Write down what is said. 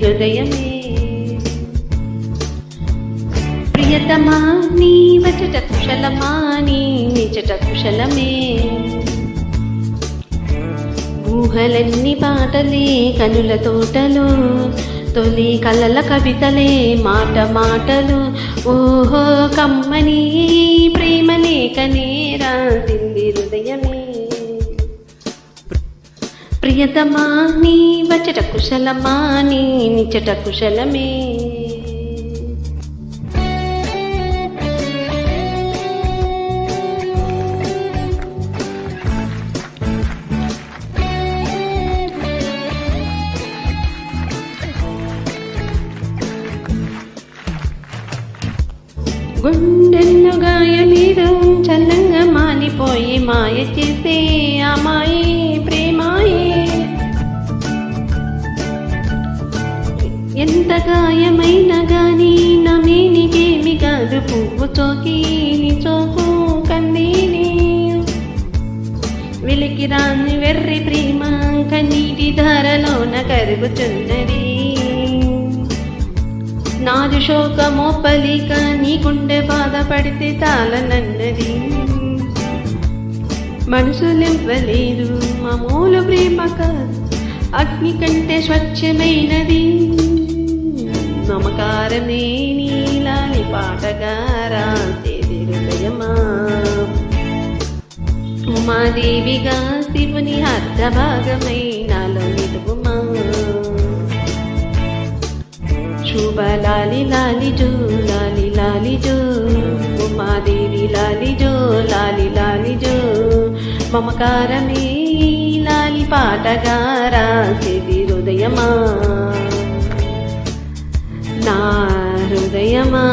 హృదయమే. ప్రియతమా నీ వచట కుశలమా నీ నిజట కుశలమే. ఊహలన్నీ పాటలే కనుల తోటలు, తొలి కలల కవితలే మాట మాటలు. ఓహో కమ్మని ప్రేమ లేఖనే రాసింది హృదయమే. ప్రియతమా నీ వచట కుశలమా నీ నిజట కుశలమే. గుండెల్లో గాయమీదు చల్లంగా మానిపోయి మాయ చేసే అమాయే ప్రేమాయే. ఎంత గాయమైనా గాని నా మేనికేమి కాదు, పువ్వు చోకి నీ చోకు కన్నీని. వెలికి రాని వెర్రి ప్రేమ కన్నీటి ధారలోన కరుగుచున్నది. నాది శోకమోపలిక నీ గుండె బాధపడితే తాళనన్నది. మనసులివ్వలేదు మామూలు ప్రేమ కాదు, అగ్ని కంటే స్వచ్ఛమైనది. మమకారమే నీలాలి పాటగా రాసేది హృదయమా. ఉమాదేవిగా శివుని అర్ధభాగమై నాలో నిలువుమా. శుభ లాలి లాలి జో లాలి లాలి జో, ఉమాదేవి లాలి జో లాలి లాలి జో. మమకారమే లాలి పాటగా రాసేది హృదయమా, నా హృదయమా.